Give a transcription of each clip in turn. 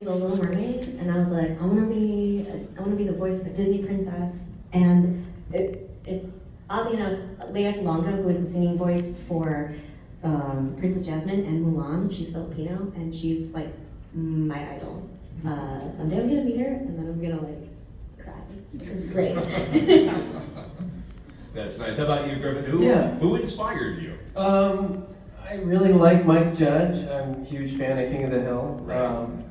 The Little Mermaid, and I was like, I want to be the voice of a Disney princess. And it's oddly enough, Lea Salonga, who is the singing voice for Princess Jasmine and Mulan. She's Filipino, and she's like my idol. Someday I'm gonna meet her, and then I'm gonna like cry. It's great. That's nice. How about you, Griffin? Who inspired you? I really like Mike Judge. I'm a huge fan of King of the Hill.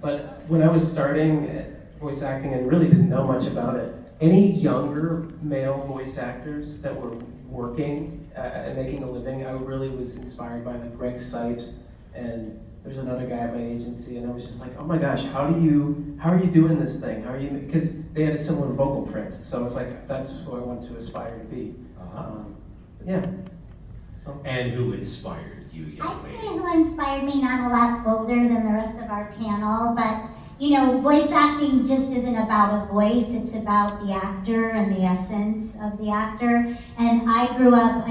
But when I was starting voice acting and really didn't know much about it, any younger male voice actors that were working and making a living, I really was inspired by, like Greg Sipes, and there's another guy at my agency, and I was just like, oh my gosh, how are you doing this thing? How are you? Because they had a similar vocal print, so I was like, that's who I want to aspire to be. Yeah. So. And who inspired you, young I'd lady? say who inspired me, and I'm a lot older than the rest of our panel, but you know, voice acting just isn't about a voice, it's about the actor and the essence of the actor. And I grew up,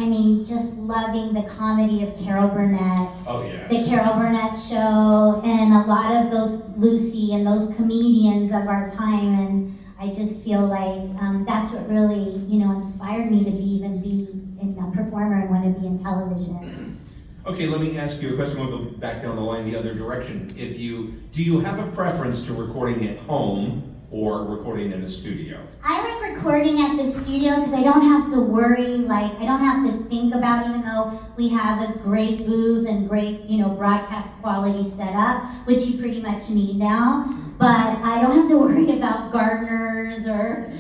just loving the comedy of Carol Burnett. Oh, yeah. The Carol Burnett show, and a lot of those Lucy and those comedians of our time. And I just feel like that's what really, inspired me to be a performer and want to be in television. Okay, let me ask you a question. We'll go back down the line the other direction. Do you have a preference to recording at home or recording in a studio? I like recording at the studio because I don't have to worry, I don't have to think about, even though we have a great booth and great, broadcast quality setup, which you pretty much need now. But I don't have to worry about gardeners or,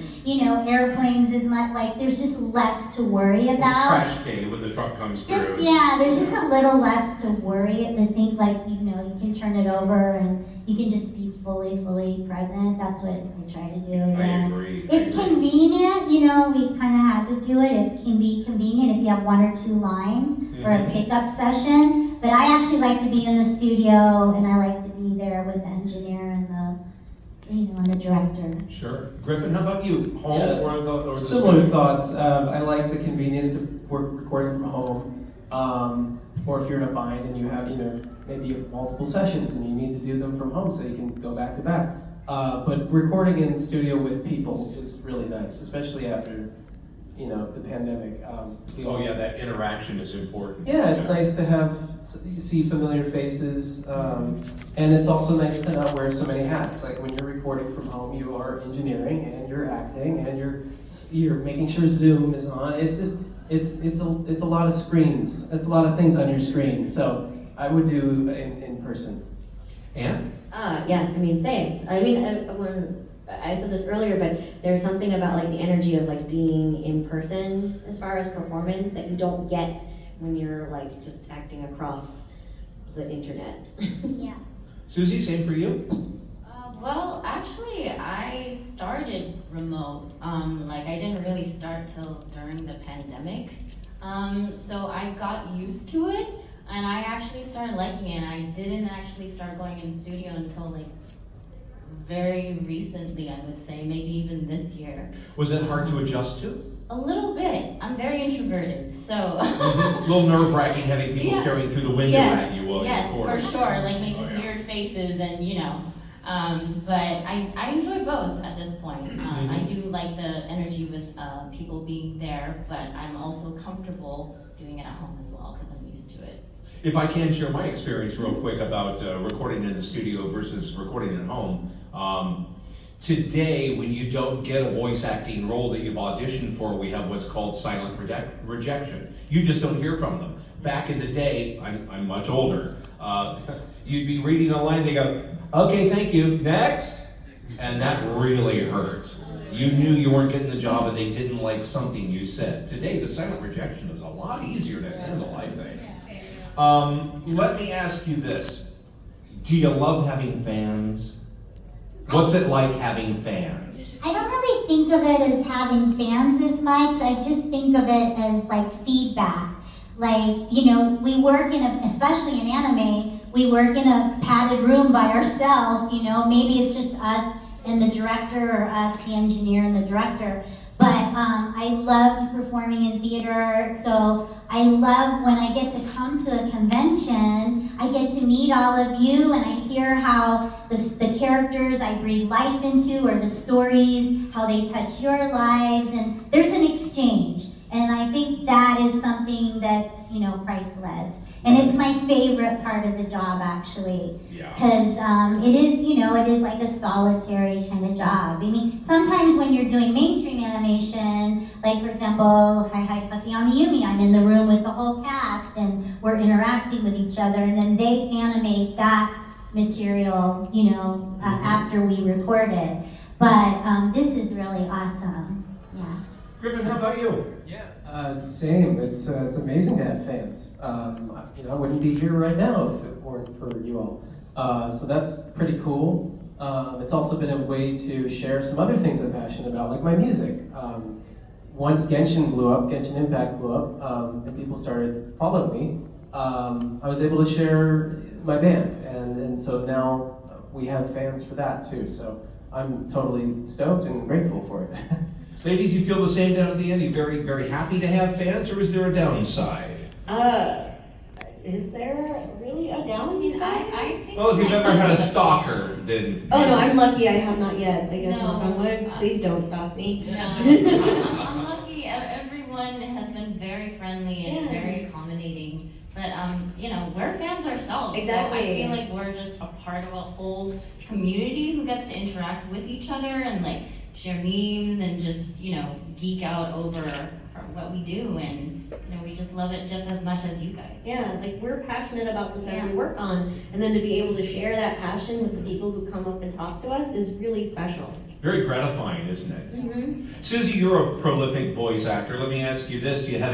airplanes as much. There's just less to worry about. Trash can when the truck comes through. There's just a little less to worry. I think, you can turn it over and you can just be fully present. That's what I try to do. I agree. It's convenient, we kind of had to do it. It can be convenient if you have one or two lines or a pickup session. But I actually like to be in the studio, and I like to be there with the engineer and the director. Sure. Griffin, how about you? Home or Similar thoughts. I like the convenience of recording from home. Or if you're in a bind and you have, maybe you have multiple sessions and you need to do them from home so you can go back to back. But recording in the studio with people is really nice, especially after, the pandemic. That interaction is important. Yeah, it's nice to see familiar faces, and it's also nice to not wear so many hats. Like when you're recording from home, you are engineering and you're acting and you're making sure Zoom is on. It's just it's a lot of screens. It's a lot of things on your screen. So I would do in person. Anne? Same. When I said this earlier, but there's something about the energy of being in person as far as performance that you don't get when you're just acting across the internet. Yeah. Susie, same for you? Well, actually, I started remote. I didn't really start till during the pandemic. So I got used to it, and I actually started liking it. I didn't actually start going in studio until very recently, I would say, maybe even this year. Was it hard to adjust to? A little bit. I'm very introverted, so. A little nerve-wracking having people staring through the window at you while you're recording. Yes, for sure. Making weird faces and but I enjoy both at this point. I do like the energy with people being there, but I'm also comfortable doing it at home as well because I'm used to it. If I can share my experience real quick about recording in the studio versus recording at home. Today, when you don't get a voice acting role that you've auditioned for, we have what's called silent rejection. You just don't hear from them. Back in the day, I'm much older, you'd be reading a line, they go, okay, thank you, next. And that really hurt. You knew you weren't getting the job and they didn't like something you said. Today, the silent rejection is a lot easier to handle, I think. Let me ask you this. Do you love having fans? What's it like having fans? I don't really think of it as having fans as much. I just think of it as feedback. We work especially in anime, we work in a padded room by ourselves, maybe it's just us and the director, or us, the engineer and the director. But I loved performing in theater, so I love when I get to come to a convention, I get to meet all of you and I hear how the characters I breathe life into, or the stories, how they touch your lives, and there's an exchange. And I think that is something that's, priceless. And it's my favorite part of the job, actually. Yeah. Because it is like a solitary kind of job. I mean, sometimes when you're doing mainstream animation, like for example, Hi Hi Puffy Amiyumi, I'm in the room with the whole cast and we're interacting with each other, and then they animate that material, after we record it. But this is really awesome. Yeah. Griffin, how about you? Same. It's amazing to have fans. I wouldn't be here right now if it weren't for you all. So that's pretty cool. It's also been a way to share some other things I'm passionate about, like my music. Once Genshin Impact blew up, and people started following me, I was able to share my band, and so now we have fans for that too. So I'm totally stoked and grateful for it. Ladies, you feel the same down at the end? Are you very, very happy to have fans, or is there a downside? Is there really a I downside? mean, I think. Well, if you've ever had a stalker, then... Oh no, I'm lucky I have not yet. I guess No. knock on wood. Please don't stop me. No, I'm lucky. Everyone has been very friendly and Yeah. very accommodating. But we're fans ourselves. Exactly. So I feel like we're just a part of a whole community who gets to interact with each other and like share memes and just geek out over what we do, and we just love it just as much as you guys. Yeah, like we're passionate about the stuff Yeah. we work on, and then to be able to share that passion with the people who come up and talk to us is really special. Very gratifying, isn't it? Mm-hmm. Susie, you're a prolific voice actor. Let me ask you this. Do you have